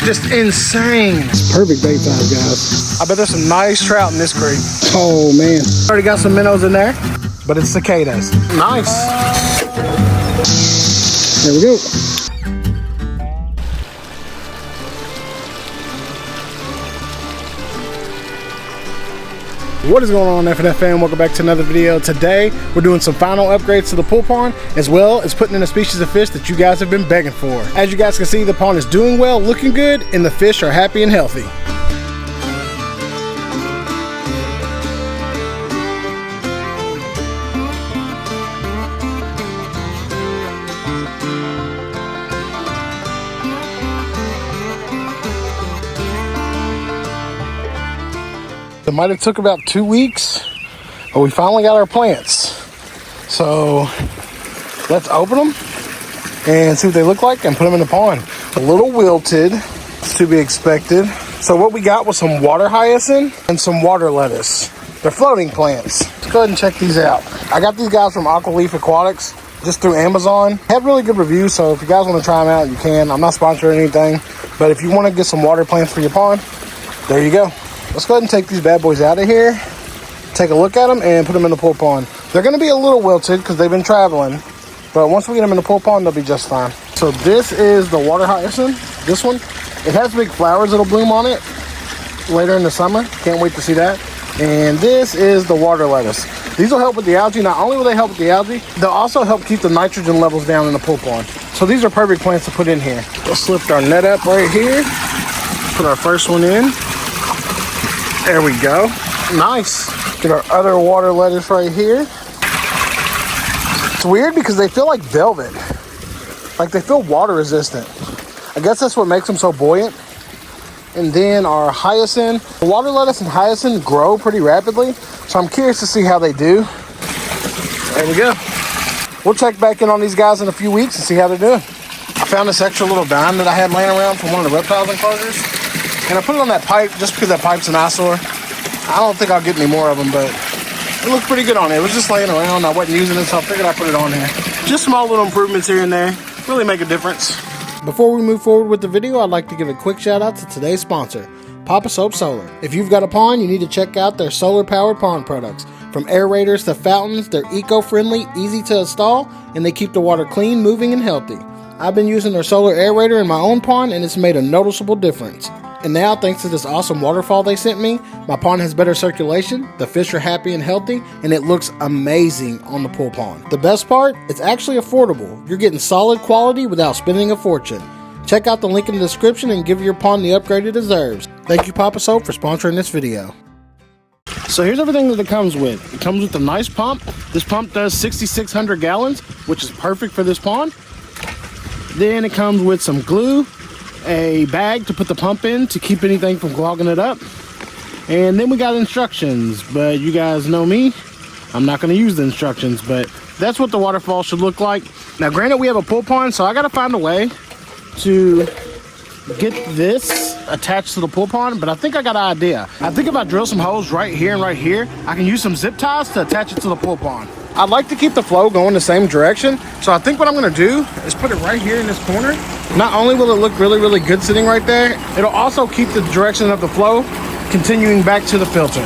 just insane. It's perfect bait size, guys. I bet there's some nice trout in this creek. Oh, man. Already got some minnows in there, but it's cicadas. Nice. There we go. What is going on, FNF fam? Welcome back to another video. Today we're doing some final upgrades to the pool pond, as well as putting in a species of fish that you guys have been begging for. As you guys can see, the pond is doing well, looking good, and the fish are happy and healthy. It might have took about 2 weeks, but we finally got our plants. So let's open them and see what they look like and put them in the pond. A little wilted, to be expected. So what we got was some water hyacinth and some water lettuce. They're floating plants. Let's go ahead and check these out. I got these guys from Aquatics just through Amazon. Had really good reviews, so if you guys want to try them out, you can. I'm not sponsoring anything, but if you want to get some water plants for your pond, there you go. Let's go ahead and take these bad boys out of here, take a look at them, and put them in the pool pond. They're going to be a little wilted because they've been traveling, but once we get them in the pool pond, they'll be just fine. So this is the water hyacinth, this one. It has big flowers that'll bloom on it later in the summer. Can't wait to see that. And this is the water lettuce. These will help with the algae. Not only will they help with the algae, they'll also help keep the nitrogen levels down in the pool pond. So these are perfect plants to put in here. Let's lift our net up right here, put our first one in. There we go. Nice. Get our other water lettuce right here. It's weird because they feel like velvet. Like they feel water resistant. I guess that's what makes them so buoyant. And then our hyacinth. The water lettuce and hyacinth grow pretty rapidly, so I'm curious to see how they do. There we go. We'll check back in on these guys in a few weeks and see how they're doing. I found this extra little dime that I had laying around from one of the reptiles enclosures. And I put it on that pipe just because that pipe's an eyesore. I don't think I'll get any more of them, but it looked pretty good on it. It was just laying around. I wasn't using it, so I figured I'd put it on here. Just small little improvements here and there. Really make a difference. Before we move forward with the video, I'd like to give a quick shout out to today's sponsor, Papa Soap Solar. If you've got a pond, you need to check out their solar-powered pond products. From aerators to fountains, they're eco-friendly, easy to install, and they keep the water clean, moving, and healthy. I've been using their solar aerator in my own pond, and it's made a noticeable difference. And now, thanks to this awesome waterfall they sent me, my pond has better circulation, the fish are happy and healthy, and it looks amazing on the pool pond. The best part, it's actually affordable. You're getting solid quality without spending a fortune. Check out the link in the description and give your pond the upgrade it deserves. Thank you, Papa Soap, for sponsoring this video. So here's everything that it comes with. It comes with a nice pump. This pump does 6,600 gallons, which is perfect for this pond. Then it comes with some glue, a bag to put the pump in to keep anything from clogging it up, and then we got instructions. But you guys know me, I'm not going to use the instructions, but that's what the waterfall should look like. Now granted, we have a pool pond, so I got to find a way to get this attached to the pool pond, but I think I got an idea. I think if I drill some holes right here and right here, I can use some zip ties to attach it to the pool pond. I'd like to keep the flow going the same direction, so I think what I'm going to do is put it right here in this corner. Not only will it look really, really good sitting right there, it'll also keep the direction of the flow continuing back to the filter.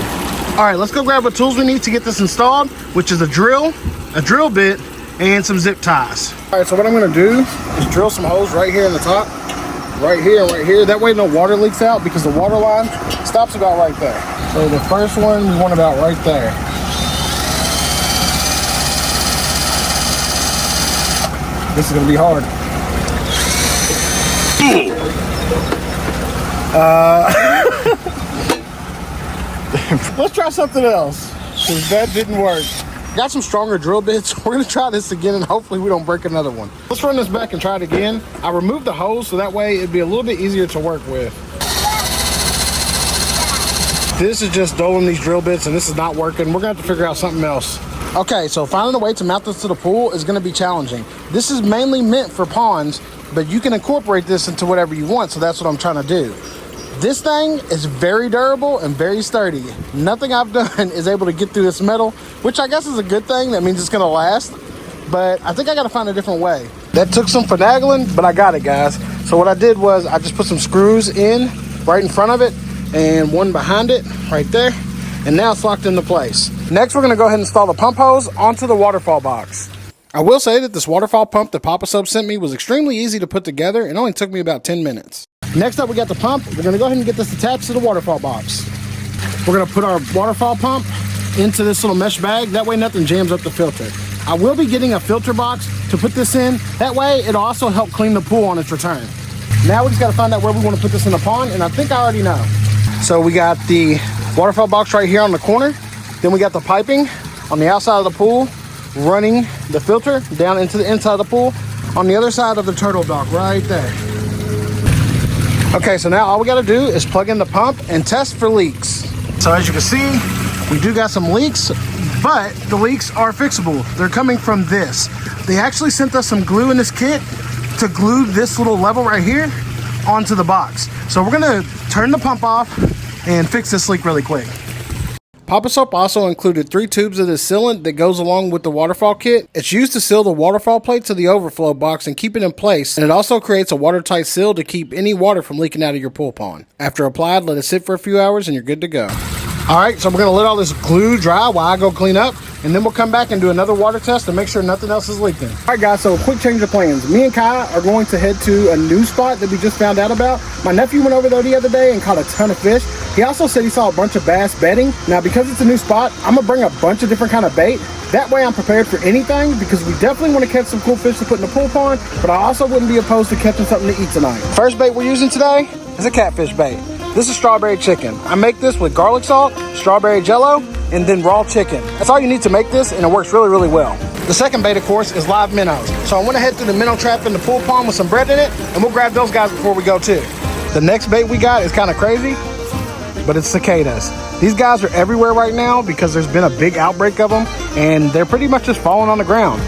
All right, let's go grab what tools we need to get this installed, which is a drill bit, and some zip ties. All right, so what I'm going to do is drill some holes right here in the top, right here and right here. That way no water leaks out, because the water line stops about right there. So the first one, we want about right there. This is gonna be hard. Let's try something else, because that didn't work. Got some stronger drill bits. We're gonna try this again, and hopefully we don't break another one. Let's run this back and try it again. I removed the hose, so that way it'd be a little bit easier to work with. This is just doling these drill bits, and this is not working. We're gonna have to figure out something else. Okay, so finding a way to mount this to the pool is gonna be challenging. This is mainly meant for ponds, but you can incorporate this into whatever you want, so that's what I'm trying to do. This thing is very durable and very sturdy. Nothing I've done is able to get through this metal, which I guess is a good thing. That means it's gonna last, but I think I gotta find a different way. That took some finagling, but I got it, guys. So what I did was I just put some screws in right in front of it and one behind it right there. And now it's locked into place. Next, we're gonna go ahead and install the pump hose onto the waterfall box. I will say that this waterfall pump that Papa Sub sent me was extremely easy to put together and only took me about 10 minutes. Next up, we got the pump. We're gonna go ahead and get this attached to the waterfall box. We're gonna put our waterfall pump into this little mesh bag. That way nothing jams up the filter. I will be getting a filter box to put this in. That way it'll also help clean the pool on its return. Now we just gotta find out where we wanna put this in the pond, and I think I already know. So we got the waterfall box right here on the corner. Then we got the piping on the outside of the pool, running the filter down into the inside of the pool on the other side of the turtle dock right there. Okay, so now all we gotta do is plug in the pump and test for leaks. So as you can see, we do got some leaks, but the leaks are fixable. They're coming from this. They actually sent us some glue in this kit to glue this little level right here onto the box. So we're gonna turn the pump off and fix this leak really quick. Papa Soap also included 3 tubes of this sealant that goes along with the waterfall kit. It's used to seal the waterfall plate to the overflow box and keep it in place, and it also creates a watertight seal to keep any water from leaking out of your pool pond. After applied, let it sit for a few hours and you're good to go. Alright, so we're going to let all this glue dry while I go clean up, and then we'll come back and do another water test to make sure nothing else is leaking. Alright guys, so quick change of plans. Me and Kai are going to head to a new spot that we just found out about. My nephew went over there the other day and caught a ton of fish. He also said he saw a bunch of bass bedding. Now because it's a new spot, I'm going to bring a bunch of different kind of bait. That way I'm prepared for anything, because we definitely want to catch some cool fish to put in the pool pond, but I also wouldn't be opposed to catching something to eat tonight. First bait we're using today is a catfish bait. This is strawberry chicken. I make this with garlic salt, strawberry jello, and then raw chicken. That's all you need to make this, and it works really, really well. The second bait, of course, is live minnows. So I went ahead through the minnow trap in the pool pond with some bread in it, and we'll grab those guys before we go too. The next bait we got is kind of crazy, but it's cicadas. These guys are everywhere right now because there's been a big outbreak of them, and they're pretty much just falling on the ground.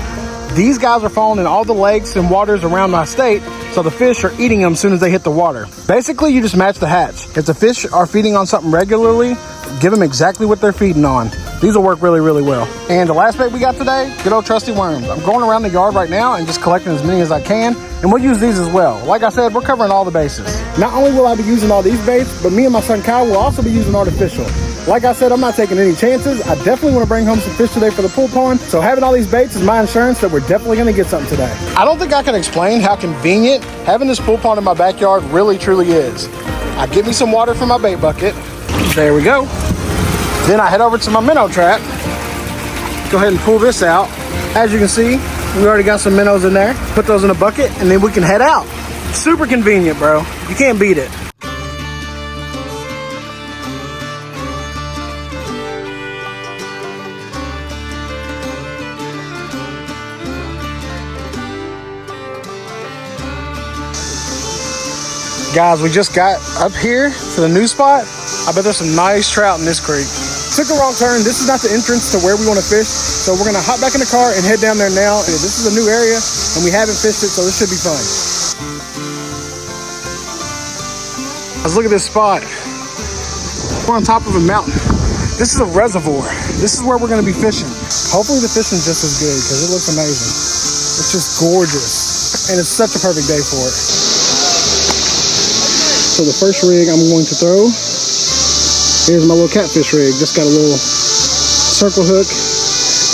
These guys are falling in all the lakes and waters around my state, so the fish are eating them as soon as they hit the water. Basically, you just match the hatch. If the fish are feeding on something regularly, give them exactly what they're feeding on. These will work really, really well. And the last bait we got today, good old trusty worms. I'm going around the yard right now and just collecting as many as I can, and we'll use these as well. Like I said, we're covering all the bases. Not only will I be using all these baits, but me and my son Kyle will also be using artificial. Like I said, I'm not taking any chances. I definitely want to bring home some fish today for the pool pond. So having all these baits is my insurance that we're definitely going to get something today. I don't think I can explain how convenient having this pool pond in my backyard really, truly is. I give me some water from my bait bucket. There we go. Then I head over to my minnow trap. Go ahead and pull this out. As you can see, we already got some minnows in there. Put those in a bucket and then we can head out. Super convenient, bro. You can't beat it. Guys, we just got up here to the new spot. I bet there's some nice trout in this creek. Took a wrong turn. This is not the entrance to where we want to fish. So we're gonna hop back in the car and head down there now. This is a new area and we haven't fished it, so this should be fun. Let's look at this spot. We're on top of a mountain. This is a reservoir. This is where we're gonna be fishing. Hopefully the fishing's just as good because it looks amazing. It's just gorgeous. And it's such a perfect day for it. So the first rig I'm going to throw, here's my little catfish rig. Just got a little circle hook,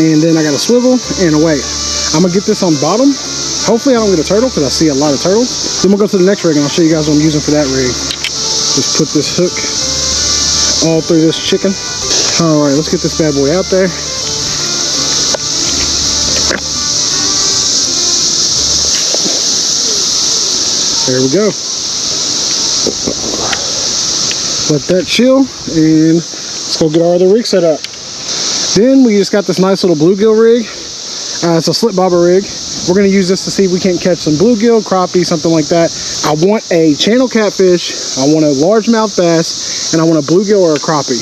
and then I got a swivel and a weight. I'm gonna get this on bottom. Hopefully I don't get a turtle because I see a lot of turtles. Then we'll go to the next rig and I'll show you guys what I'm using for that rig. Just put this hook all through this chicken. All right, let's get this bad boy out there. There we go. Let that chill, and let's go get our other rig set up. Then we just got this nice little bluegill rig. It's a slip bobber rig. We're gonna use this to see if we can't catch some bluegill, crappie, something like that. I want a channel catfish, I want a largemouth bass, and I want a bluegill or a crappie.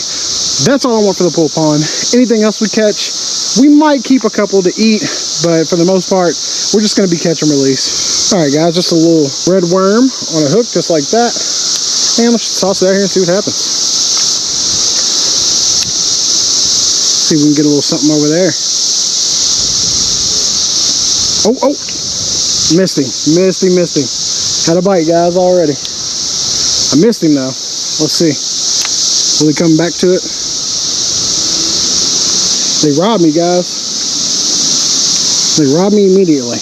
That's all I want for the pool pond. Anything else we catch, we might keep a couple to eat, but for the most part, we're just gonna be catch and release. All right guys, just a little red worm on a hook, just like that. And let's toss it out here and see what happens. See if we can get a little something over there. Oh, missed him. Had a bite, guys, already. I missed him though. Let's see. Will he come back to it? They robbed me, guys. They robbed me immediately.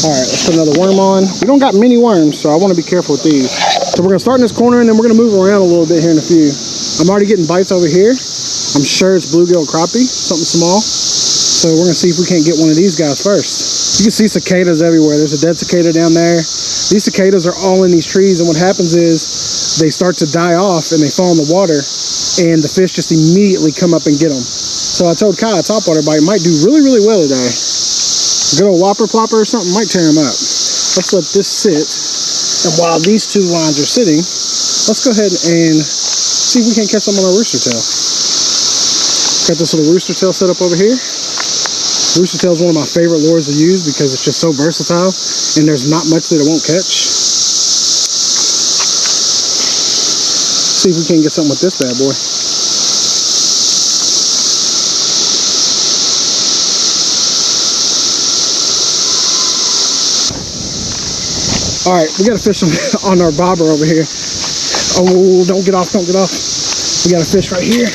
Alright, let's put another worm on. We don't got many worms, so I want to be careful with these. So we're going to start in this corner, and then we're going to move around a little bit here in a few. I'm already getting bites over here. I'm sure it's bluegill crappie, something small. So we're going to see if we can't get one of these guys first. You can see cicadas everywhere. There's a dead cicada down there. These cicadas are all in these trees, and what happens is they start to die off, and they fall in the water, and the fish just immediately come up and get them. So I told Kai a topwater bite might do really, really well today. A good old whopper plopper or something might tear him up. Let's let this sit. And while these two lines are sitting, let's go ahead and see if we can't catch them on our rooster tail. Got this little rooster tail set up over here. Rooster tail is one of my favorite lures to use because it's just so versatile and there's not much that it won't catch. See if we can get something with this bad boy. All right, we got a fish on our bobber over here. Oh, don't get off, don't get off. We got a fish right here.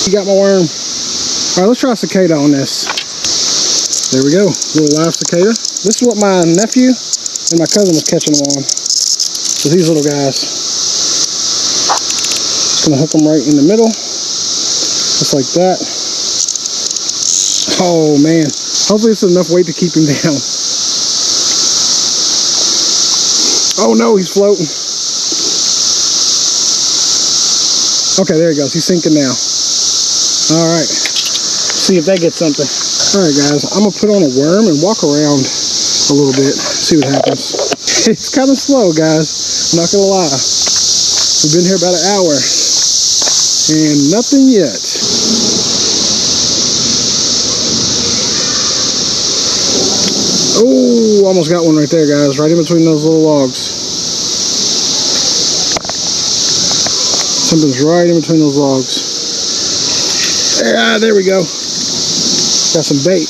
You got my worm. All right, let's try a cicada on this. There we go, little live cicada. This is what my nephew and my cousin was catching them on. So these little guys. Just gonna hook them right in the middle, just like that. Oh man, hopefully it's enough weight to keep him down. Oh no, he's floating. Okay, there he goes. He's sinking now. All right, see if that gets something. All right, guys, I'm gonna put on a worm and walk around a little bit, see what happens. It's kind of slow, guys. I'm not gonna lie. We've been here about an hour and nothing yet. Oh, almost got one right there, guys, right in between those little logs. Something's right in between those logs. There we go. Got some bait.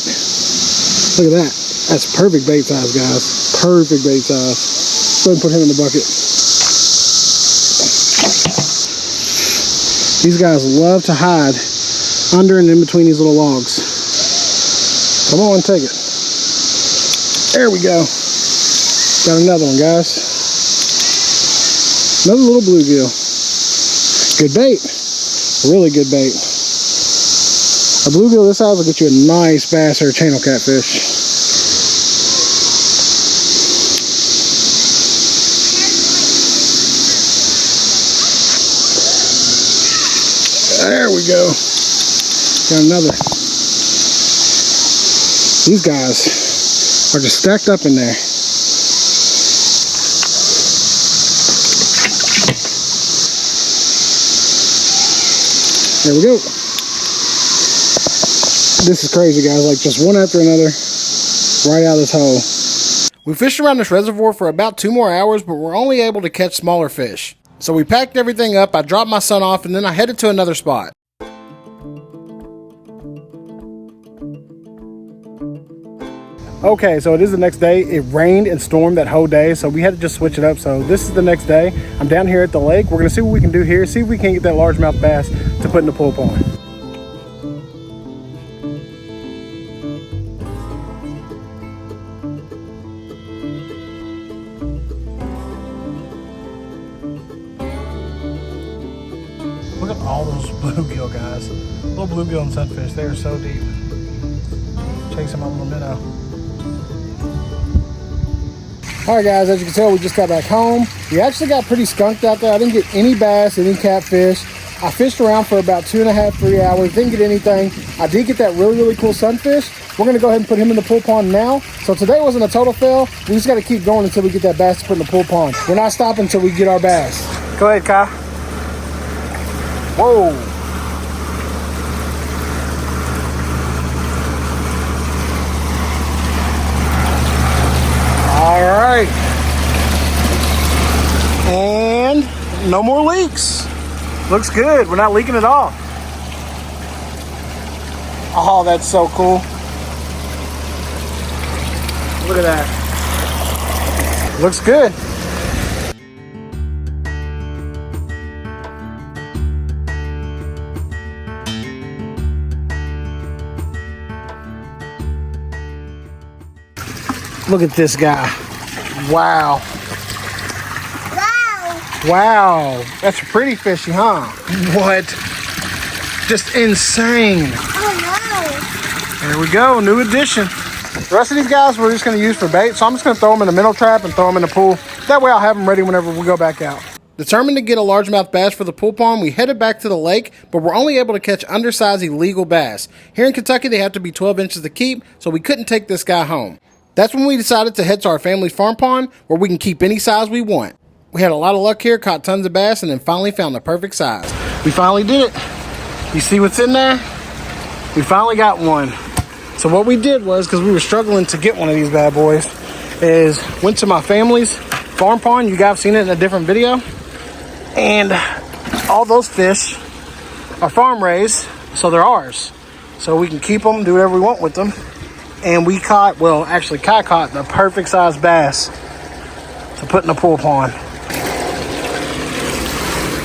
Look at that. That's perfect bait size, guys. Perfect bait size. Go ahead and put him in the bucket. These guys love to hide under and in between these little logs. Come on, take it. There we go. Got another one, guys. Another little bluegill. Good bait. Really good bait. A bluegill this size will get you a nice bass or a channel catfish. There we go. Got another. These guys are just stacked up in there. There we go. This is crazy, guys. Like just one after another, right out of this hole. We fished around this reservoir for about 2 more hours, but we're only able to catch smaller fish. So we packed everything up, I dropped my son off, and then I headed to another spot. Okay, so it is the next day. It rained and stormed that whole day, so we had to just switch it up. So this is the next day. I'm down here at the lake. We're gonna see what we can do here, see if we can get that largemouth bass to put in the pool pond. Look at all those bluegill, guys. Little bluegill and sunfish, they are so deep. Chasing my little minnow. All right, guys, as you can tell, we just got back home. We actually got pretty skunked out there. I didn't get any bass, any catfish. I fished around for about 2.5, 3 hours, didn't get anything. I did get that really, really cool sunfish. We're gonna go ahead and put him in the pool pond now. So today wasn't a total fail. We just gotta keep going until we get that bass to put in the pool pond. We're not stopping until we get our bass. Go ahead, Kai. Whoa. All right. And no more leaks. Looks good. We're not leaking at all. Oh, that's so cool. Look at that. Looks good. Look at this guy. Wow. Wow. That's pretty fishy, huh? What? Just insane. Oh There we go, new addition. The rest of these guys we're just gonna use for bait, so I'm just gonna throw them in a minnow trap and throw them in the pool. That way I'll have them ready whenever we go back out. Determined to get a largemouth bass for the pool pond, we headed back to the lake, but we're only able to catch undersized illegal bass. Here in Kentucky, they have to be 12 inches to keep, so we couldn't take this guy home. That's when we decided to head to our family's farm pond, where we can keep any size we want. We had a lot of luck here, caught tons of bass, and then finally found the perfect size. We finally did it. You see what's in there? We finally got one. So what we did was, because we were struggling to get one of these bad boys, is went to my family's farm pond. You guys have seen it in a different video. And all those fish are farm raised, so they're ours. So we can keep them, do whatever we want with them. And we caught, well, actually Kai caught the perfect size bass to put in the pool pond.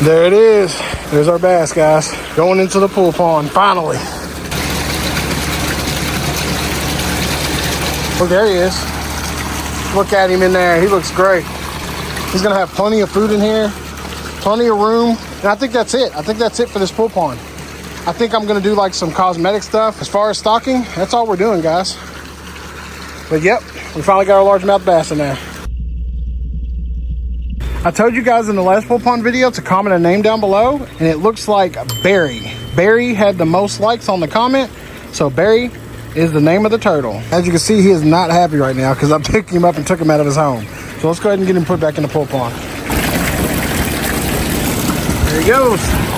There it is. There's our bass, guys. Going into the pool pond, finally. Oh, there he is. Look at him in there. He looks great. He's gonna have plenty of food in here, plenty of room. And I think that's it. I think that's it for this pool pond. I think I'm gonna do like some cosmetic stuff. As far as stocking, that's all we're doing, guys. But yep, we finally got our largemouth bass in there. I told you guys in the last pool pond video to comment a name down below, and it looks like Barry. Barry had the most likes on the comment, so Barry is the name of the turtle. As you can see, he is not happy right now because I picked him up and took him out of his home. So let's go ahead and get him put back in the pool pond. There he goes.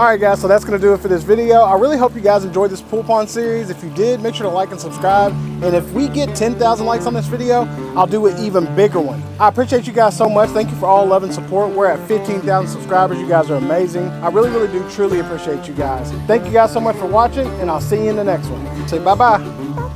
All right, guys, so that's gonna do it for this video. I really hope you guys enjoyed this pool pond series. If you did, make sure to like and subscribe. And if we get 10,000 likes on this video, I'll do an even bigger one. I appreciate you guys so much. Thank you for all love and support. We're at 15,000 subscribers. You guys are amazing. I really, really do truly appreciate you guys. Thank you guys so much for watching, and I'll see you in the next one. Say bye-bye.